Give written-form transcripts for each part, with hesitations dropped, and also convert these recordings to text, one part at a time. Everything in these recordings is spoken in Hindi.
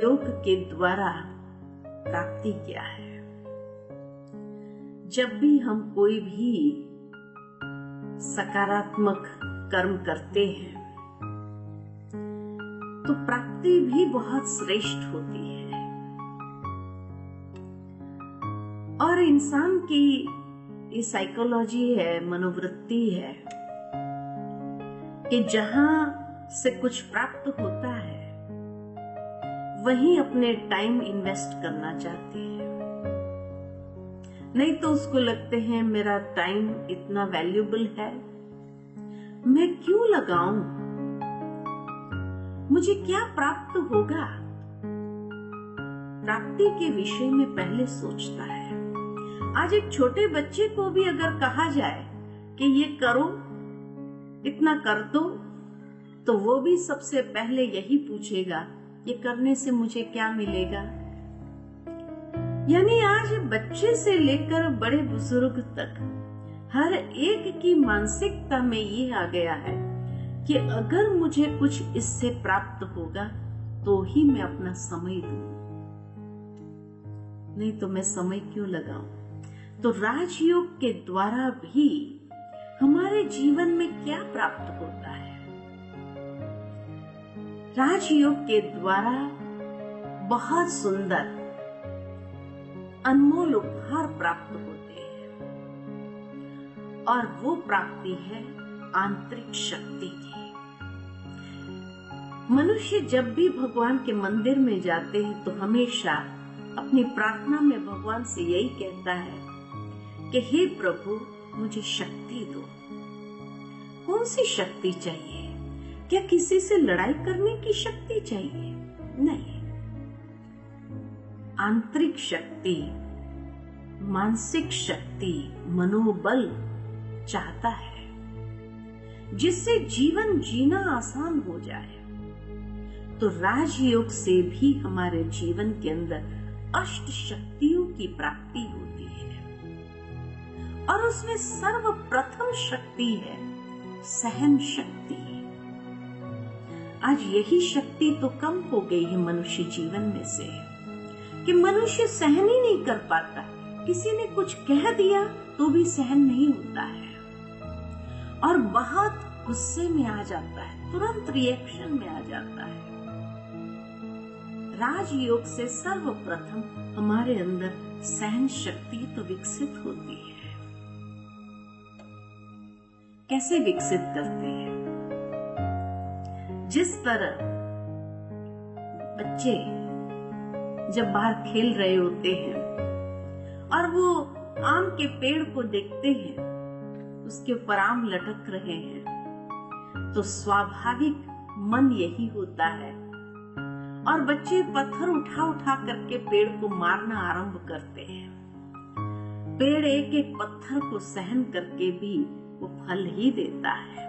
योग के द्वारा प्राप्ति क्या है। जब भी हम कोई भी सकारात्मक कर्म करते हैं तो प्राप्ति भी बहुत श्रेष्ठ होती है। और इंसान की ये साइकोलॉजी है, मनोवृत्ति है कि जहां से कुछ प्राप्त होता है वहीं अपने टाइम इन्वेस्ट करना चाहते हैं। नहीं तो उसको लगते हैं मेरा टाइम इतना वैल्यूएबल है, मैं क्यों लगाऊं, मुझे क्या प्राप्त होगा। प्राप्ति के विषय में पहले सोचता है। आज एक छोटे बच्चे को भी अगर कहा जाए कि ये करो, इतना कर दो, तो वो भी सबसे पहले यही पूछेगा ये करने से मुझे क्या मिलेगा। यानी आज बच्चे से लेकर बड़े बुजुर्ग तक हर एक की मानसिकता में ये आ गया है कि अगर मुझे कुछ इससे प्राप्त होगा तो ही मैं अपना समय दूं, नहीं तो मैं समय क्यों लगाऊं। तो राजयोग के द्वारा भी हमारे जीवन में क्या प्राप्त होता है। राजयोग के द्वारा बहुत सुंदर अनमोल उपहार प्राप्त होते हैं और वो प्राप्ति है आंतरिक शक्ति की। मनुष्य जब भी भगवान के मंदिर में जाते हैं तो हमेशा अपनी प्रार्थना में भगवान से यही कहता है कि हे प्रभु मुझे शक्ति दो। कौन सी शक्ति चाहिए? क्या किसी से लड़ाई करने की शक्ति चाहिए? नहीं, आंतरिक शक्ति, मानसिक शक्ति, मनोबल चाहता है जिससे जीवन जीना आसान हो जाए। तो राजयोग से भी हमारे जीवन के अंदर अष्ट शक्तियों की प्राप्ति होती है और उसमें सर्वप्रथम शक्ति है सहन शक्ति। आज यही शक्ति तो कम हो गई है मनुष्य जीवन में से कि मनुष्य सहन ही नहीं कर पाता। किसी ने कुछ कह दिया तो भी सहन नहीं होता है और बहुत गुस्से में आ जाता है, तुरंत रिएक्शन में आ जाता है। राजयोग से सर्वप्रथम हमारे अंदर सहन शक्ति तो विकसित होती है। कैसे विकसित करते हैं? जिस तरह बच्चे जब बाहर खेल रहे होते हैं और वो आम के पेड़ को देखते हैं, उसके ऊपर आम लटक रहे हैं, तो स्वाभाविक मन यही होता है और बच्चे पत्थर उठा उठा करके पेड़ को मारना आरंभ करते हैं। पेड़ एक एक पत्थर को सहन करके भी वो फल ही देता है।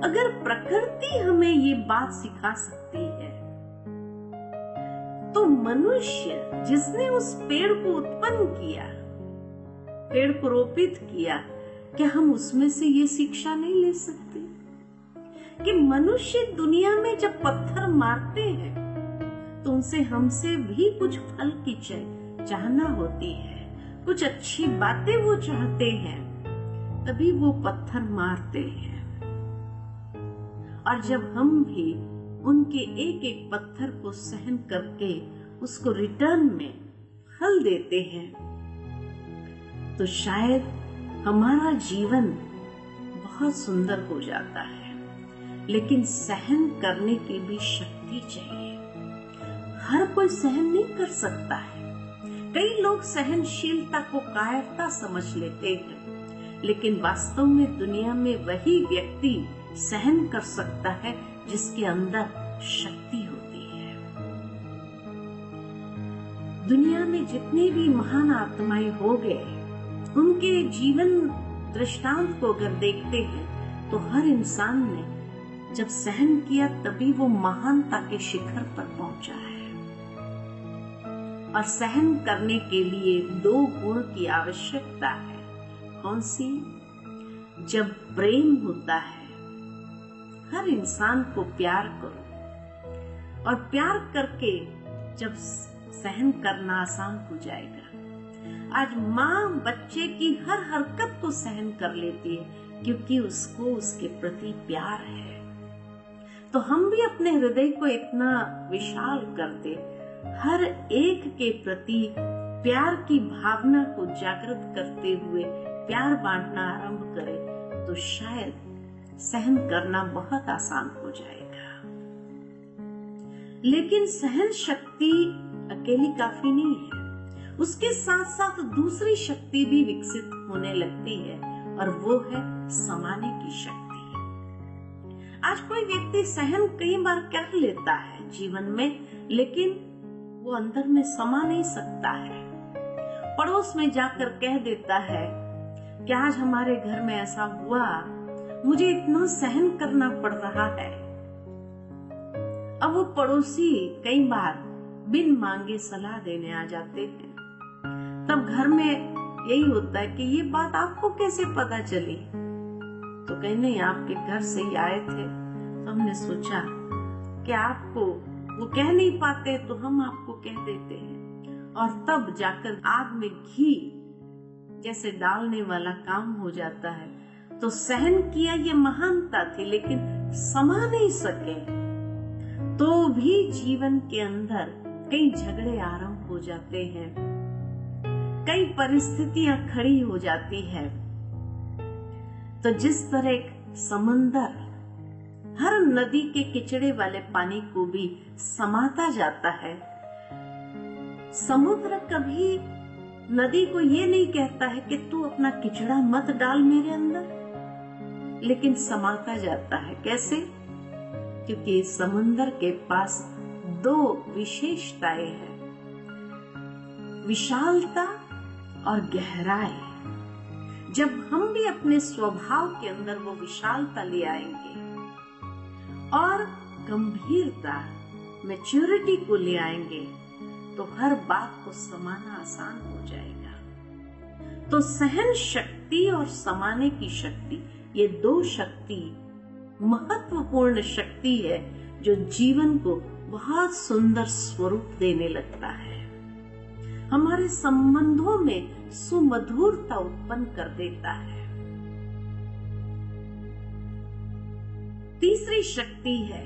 अगर प्रकृति हमें ये बात सिखा सकती है तो मनुष्य जिसने उस पेड़ को उत्पन्न किया, पेड़ को रोपित किया, क्या हम उसमें से ये शिक्षा नहीं ले सकते कि मनुष्य दुनिया में जब पत्थर मारते हैं तो उनसे हमसे भी कुछ फल की चाहना होती है, कुछ अच्छी बातें वो चाहते हैं, तभी वो पत्थर मारते हैं। और जब हम भी उनके एक एक पत्थर को सहन करके उसको रिटर्न में फल देते हैं तो शायद हमारा जीवन बहुत सुंदर हो जाता है। लेकिन सहन करने की भी शक्ति चाहिए। हर कोई सहन नहीं कर सकता है। कई लोग सहनशीलता को कायरता समझ लेते हैं, लेकिन वास्तव में दुनिया में वही व्यक्ति सहन कर सकता है जिसके अंदर शक्ति होती है। दुनिया में जितने भी महान आत्माएं हो गए, उनके जीवन दृष्टांत को अगर देखते हैं तो हर इंसान ने जब सहन किया तभी वो महानता के शिखर पर पहुंचा है। और सहन करने के लिए दो गुण की आवश्यकता है। कौन सी? जब प्रेम होता है, हर इंसान को प्यार करो और प्यार करके जब सहन करना आसान हो जाएगा। आज माँ बच्चे की हर हरकत को सहन कर लेती है क्योंकि उसको उसके प्रति प्यार है। तो हम भी अपने हृदय को इतना विशाल कर दे, हर एक के प्रति प्यार की भावना को जागृत करते हुए प्यार बांटना आरंभ करें तो शायद सहन करना बहुत आसान हो जाएगा। लेकिन सहन शक्ति अकेली काफी नहीं है, उसके साथ साथ दूसरी शक्ति भी विकसित होने लगती है और वो है समाने की शक्ति। आज कोई व्यक्ति सहन कई बार कर लेता है जीवन में, लेकिन वो अंदर में समा नहीं सकता है। पड़ोस में जाकर कह देता है कि आज हमारे घर में ऐसा हुआ, मुझे इतना सहन करना पड़ रहा है। अब वो पड़ोसी कई बार बिन मांगे सलाह देने आ जाते हैं। तब घर में यही होता है कि ये बात आपको कैसे पता चली? तो कहीं नहीं, आपके घर से ही आए थे, तो हमने सोचा कि आपको वो कह नहीं पाते तो हम आपको कह देते हैं। और तब जाकर आग में घी जैसे डालने वाला काम हो जाता है। तो सहन किया ये महानता थी, लेकिन समा नहीं सके तो भी जीवन के अंदर कई झगड़े आरंभ हो जाते हैं, कई परिस्थितियां खड़ी हो जाती है। तो जिस तरह एक समंदर हर नदी के किचड़े वाले पानी को भी समाता जाता है, समुद्र कभी नदी को ये नहीं कहता है कि तू अपना किचड़ा मत डाल मेरे अंदर, लेकिन समाता जाता है। कैसे? क्योंकि समुद्र के पास दो विशेषताएं हैं, विशालता और गहराई। जब हम भी अपने स्वभाव के अंदर वो विशालता ले आएंगे और गंभीरता, मैच्योरिटी को ले आएंगे, तो हर बात को समाना आसान हो जाएगा। तो सहन शक्ति और समाने की शक्ति, ये दो शक्ति महत्वपूर्ण शक्ति है जो जीवन को बहुत सुंदर स्वरूप देने लगता है, हमारे संबंधों में सुमधुरता उत्पन्न कर देता है। तीसरी शक्ति है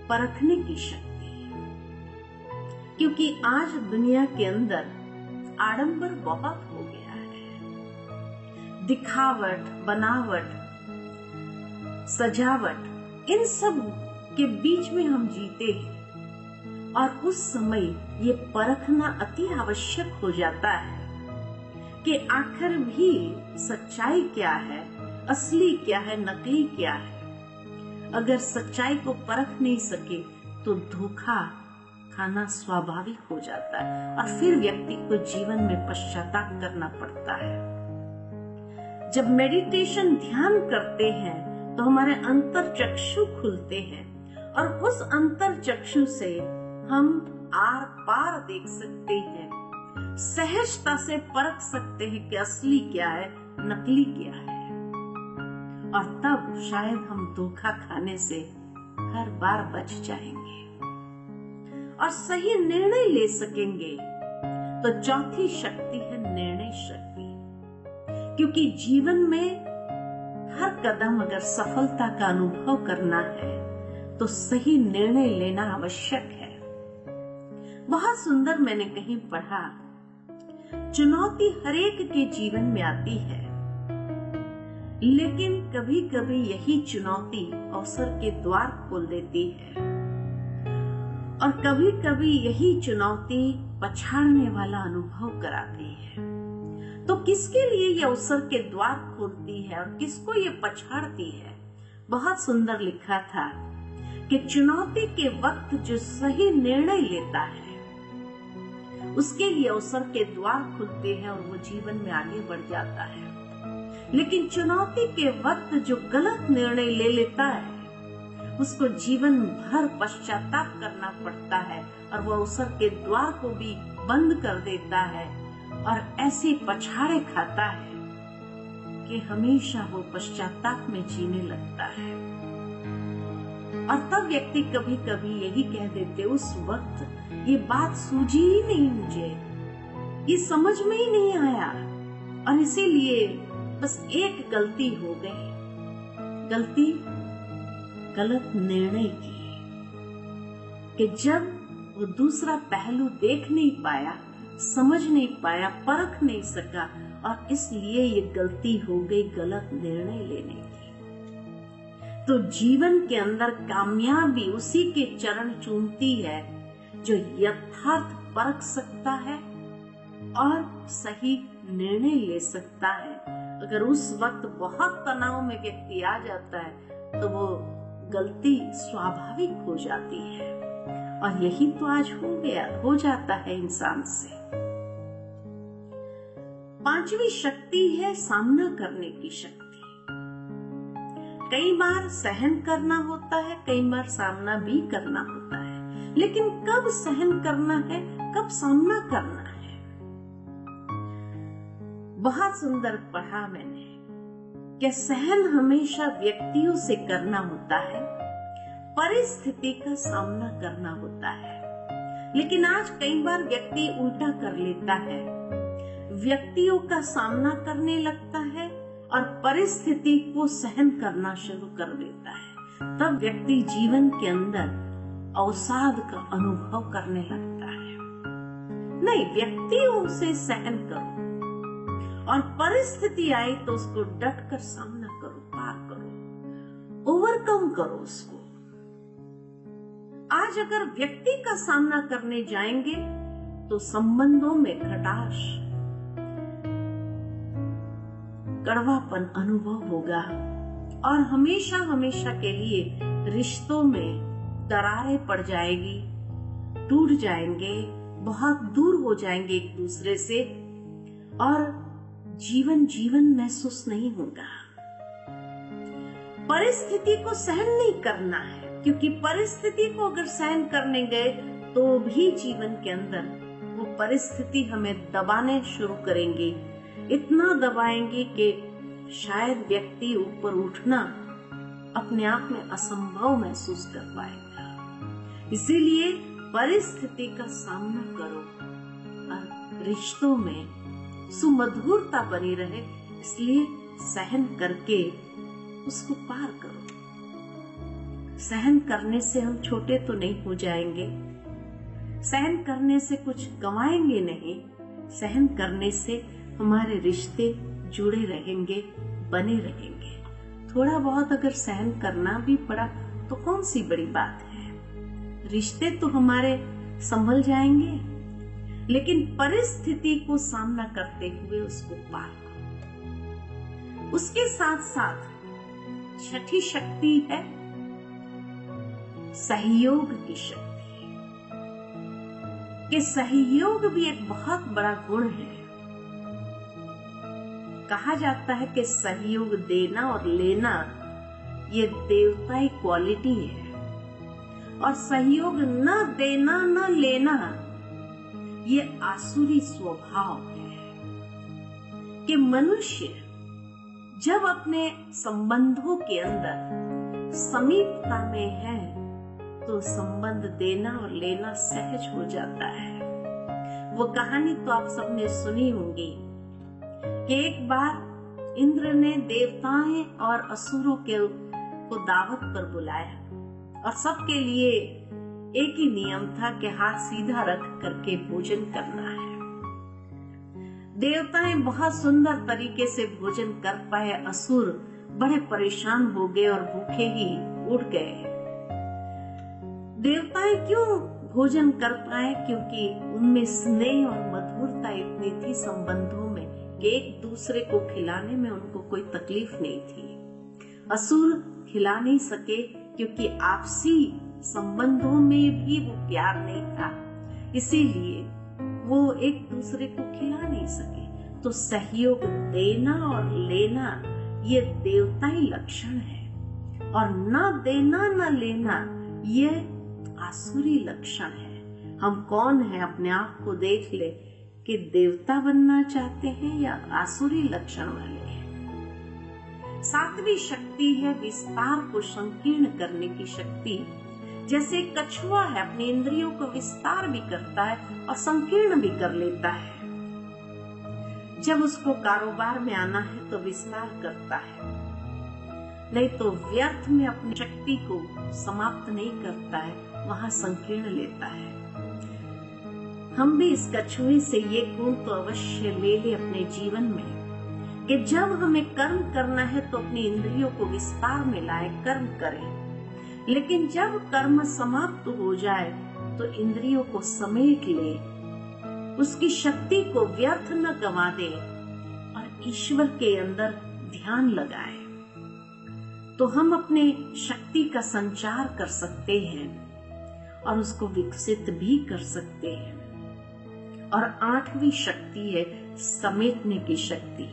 परखने की शक्ति, क्योंकि आज दुनिया के अंदर आडंबर बहुत हो गया है। दिखावट, बनावट, सजावट, इन सब के बीच में हम जीते हैं और उस समय ये परखना अति आवश्यक हो जाता है कि आखिर भी सच्चाई क्या है, असली क्या है, नकली क्या है। अगर सच्चाई को परख नहीं सके तो धोखा खाना स्वाभाविक हो जाता है और फिर व्यक्ति को जीवन में पश्चाताप करना पड़ता है। जब मेडिटेशन ध्यान करते हैं तो हमारे अंतर चक्षु खुलते हैं और उस अंतर चक्षु से हम आर पार देख सकते हैं, सहजता से परख सकते हैं कि असली क्या है, नकली क्या है। और तब शायद हम धोखा खाने से हर बार बच जाएंगे और सही निर्णय ले सकेंगे। तो चौथी शक्ति है निर्णय शक्ति, क्योंकि जीवन में हर कदम अगर सफलता का अनुभव करना है तो सही निर्णय लेना आवश्यक है। बहुत सुंदर मैंने कहीं पढ़ा, चुनौती हरेक के जीवन में आती है, लेकिन कभी कभी यही चुनौती अवसर के द्वार खोल देती है और कभी कभी यही चुनौती पछाड़ने वाला अनुभव कराती है। तो किसके लिए ये अवसर के द्वार खोलती है और किसको ये पछाड़ती है? बहुत सुंदर लिखा था कि चुनौती के वक्त जो सही निर्णय लेता है उसके लिए अवसर के द्वार खुलते हैं और वो जीवन में आगे बढ़ जाता है। लेकिन चुनौती के वक्त जो गलत निर्णय ले लेता है उसको जीवन भर पश्चाताप करना पड़ता है और वो अवसर के द्वार को भी बंद कर देता है और ऐसे पछाड़े खाता है कि हमेशा वो पश्चाताप में जीने लगता है। और तब व्यक्ति कभी कभी यही कह देते, उस वक्त ये बात सूझी ही नहीं मुझे, ये समझ में ही नहीं आया, और इसीलिए बस एक गलती हो गई। गलती गलत निर्णय की, कि जब वो दूसरा पहलू देख नहीं पाया, समझ नहीं पाया, परख नहीं सका, और इसलिए ये गलती हो गई गलत निर्णय लेने की। तो जीवन के अंदर कामयाबी उसी के चरण चूमती है जो यथार्थ परख सकता है और सही निर्णय ले सकता है। अगर उस वक्त बहुत तनाव में व्यक्ति आ जाता है तो वो गलती स्वाभाविक हो जाती है, और यही तो आज हो जाता है इंसान से। पांचवी शक्ति है सामना करने की शक्ति। कई बार सहन करना होता है, कई बार सामना भी करना होता है, लेकिन कब सहन करना है, कब सामना करना है। बहुत सुंदर पढ़ा मैंने कि सहन हमेशा व्यक्तियों से करना होता है, परिस्थिति का सामना करना होता है। लेकिन आज कई बार व्यक्ति उल्टा कर लेता है, व्यक्तियों का सामना करने लगता है और परिस्थिति को सहन करना शुरू कर देता है। तब व्यक्ति जीवन के अंदर अवसाद का अनुभव करने लगता है। नहीं, व्यक्तियों से सहन करो, और परिस्थिति आई तो उसको डट कर सामना करो, पार करो, ओवरकम करो उसको। आज अगर व्यक्ति का सामना करने जाएंगे तो संबंधों में खटाश, कड़वापन अनुभव होगा, और हमेशा हमेशा के लिए रिश्तों में दरारें पड़ जाएगी, टूट जाएंगे, बहुत दूर हो जाएंगे एक दूसरे से, और जीवन महसूस नहीं होगा। परिस्थिति को सहन नहीं करना है, क्योंकि परिस्थिति को अगर सहन करने गए तो भी जीवन के अंदर वो परिस्थिति हमें दबाने शुरू करेंगे, इतना दबाएंगे कि शायद व्यक्ति ऊपर उठना अपने आप में असंभव महसूस कर पाएगा। इसीलिए परिस्थिति का सामना करो और रिश्तों में सुमधुरता बनी रहे, इसलिए सहन करके उसको पार करो। सहन करने से हम छोटे तो नहीं हो जाएंगे, सहन करने से कुछ गंवाएंगे नहीं, सहन करने से हमारे रिश्ते जुड़े रहेंगे, बने रहेंगे। थोड़ा बहुत अगर सहन करना भी पड़ा तो कौन सी बड़ी बात है, रिश्ते तो हमारे संभल जाएंगे। लेकिन परिस्थिति को सामना करते हुए उसको पार करो। उसके साथ साथ छठी शक्ति है सहयोग की शक्ति, कि सहयोग भी एक बहुत बड़ा गुण है। कहा जाता है कि सहयोग देना और लेना ये देवताई क्वालिटी है, और सहयोग न देना न लेना ये आसुरी स्वभाव है। कि मनुष्य जब अपने संबंधों के अंदर समीपता में है तो संबंध देना और लेना सहज हो जाता है। वो कहानी तो आप सबने सुनी होगी कि एक बार इंद्र ने देवताएं और असुरों को दावत पर बुलाया, और सबके लिए एक ही नियम था कि हाथ सीधा रख करके भोजन करना है। देवताएं बहुत सुंदर तरीके से भोजन कर पाए, असुर बड़े परेशान हो गए और भूखे ही उठ गए। देवताएं क्यों भोजन कर पाए? क्योंकि उनमें स्नेह और मधुरता इतनी थी संबंधों में कि एक दूसरे को खिलाने में उनको कोई तकलीफ नहीं थी। असुर खिला नहीं सके क्योंकि आपसी संबंधों में भी वो प्यार नहीं था, इसीलिए वो एक दूसरे को खिला नहीं सके। तो सहयोग देना और लेना ये देवताई लक्षण है, और न देना न लेना ये आसुरी लक्षण है। हम कौन है, अपने आप को देख ले कि देवता बनना चाहते हैं या आसुरी लक्षण वाले हैं। सातवीं शक्ति है विस्तार को संकीर्ण करने की शक्ति, जैसे कछुआ है, अपनी इंद्रियों को विस्तार भी करता है और संकीर्ण भी कर लेता है। जब उसको कारोबार में आना है तो विस्तार करता है, नहीं तो व्यर्थ में अपनी शक्ति को समाप्त नहीं करता है, वहां संकीर्ण लेता है। हम भी इस कछुए से ये गुण तो अवश्य ले ले अपने जीवन में कि जब हमें कर्म करना है तो अपनी इंद्रियों को विस्तार में लाए, कर्म करें। लेकिन जब कर्म समाप्त हो जाए तो इंद्रियों को समेट ले, उसकी शक्ति को व्यर्थ न गंवा दे और ईश्वर के अंदर ध्यान लगाए, तो हम अपने शक्ति का संचार कर सकते हैं और उसको विकसित भी कर सकते हैं। और 8वीं शक्ति है समेटने की शक्ति।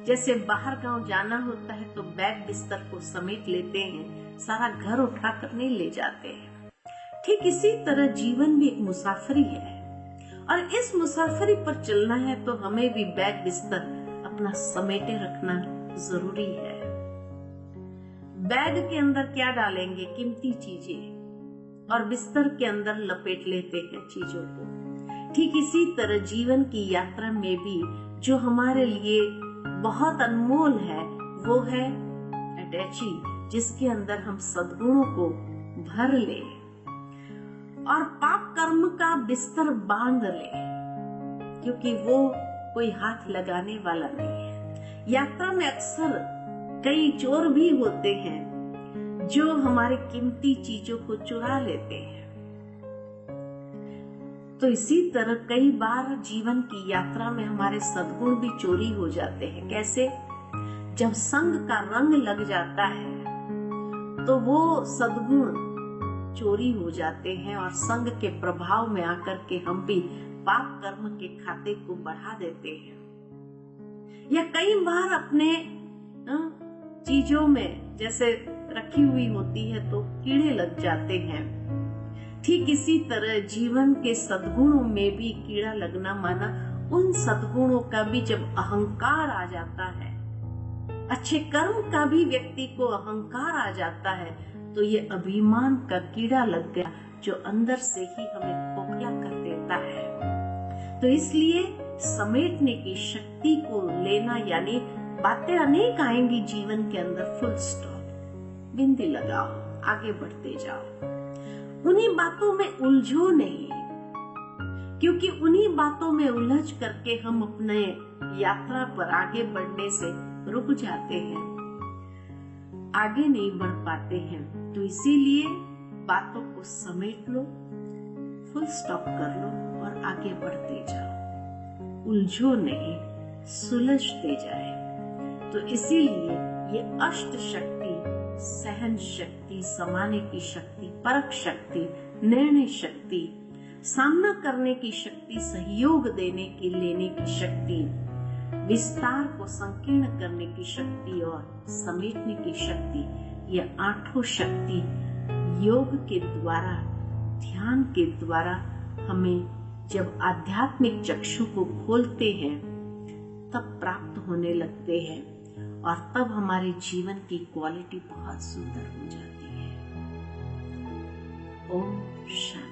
जैसे बाहर गांव जाना होता है तो बैग बिस्तर को समेट लेते हैं, सारा घर उठाकर नहीं ले जाते हैं। ठीक इसी तरह जीवन भी एक मुसाफरी है और इस मुसाफरी पर चलना है तो हमें भी बैग बिस्तर अपना समेटे रखना जरूरी है। बैग के अंदर क्या डालेंगे? कीमती चीजें, और बिस्तर के अंदर लपेट लेते हैं चीजों को। ठीक इसी तरह जीवन की यात्रा में भी जो हमारे लिए बहुत अनमोल है वो है अटैची, जिसके अंदर हम सद्गुणों को भर ले और पाप कर्म का बिस्तर बांध ले, क्योंकि वो कोई हाथ लगाने वाला नहीं है। यात्रा में अक्सर कई चोर भी होते हैं जो हमारे कीमती चीजों को चुरा लेते हैं। तो इसी तरह कई बार जीवन की यात्रा में हमारे सद्गुण भी चोरी हो जाते हैं। कैसे? जब संग का रंग लग जाता है तो वो सद्गुण चोरी हो जाते हैं और संग के प्रभाव में आकर के हम भी पाप कर्म के खाते को बढ़ा देते हैं। या कई बार अपने चीजों में जैसे रखी हुई होती है तो कीड़े लग जाते हैं। ठीक इसी तरह जीवन के सद्गुणों में भी कीड़ा लगना माना उन सद्गुणों का भी जब अहंकार आ जाता है, अच्छे कर्म का भी व्यक्ति को अहंकार आ जाता है, तो ये अभिमान का कीड़ा लग गया जो अंदर से ही हमें खोखला कर देता है। तो इसलिए समेटने की शक्ति को लेना, यानी बातें अनेक आएंगी जीवन के अंदर, फुल स्टॉप, बिंदी लगाओ, आगे बढ़ते जाओ। उन्हीं बातों में उलझो नहीं, क्योंकि उन्हीं बातों में उलझ करके हम अपने यात्रा पर आगे बढ़ने से रुक जाते हैं, आगे नहीं बढ़ पाते हैं। तो इसीलिए बातों को समेट लो, फुल स्टॉप कर लो और आगे बढ़ते जाओ। उलझो नहीं, सुलझते जाए। तो इसीलिए ये अष्ट शक्ति, सहन शक्ति, समाने की शक्ति, परख शक्ति, निर्णय शक्ति, सामना करने की शक्ति, सहयोग देने की, लेने की शक्ति, विस्तार को संकीर्ण करने की शक्ति और समेटने की शक्ति, ये 8 शक्ति योग के द्वारा, ध्यान के द्वारा हमें जब आध्यात्मिक चक्षु को खोलते हैं तब प्राप्त होने लगते हैं और तब हमारे जीवन की क्वालिटी बहुत सुंदर हो जाती है। ओम शांति।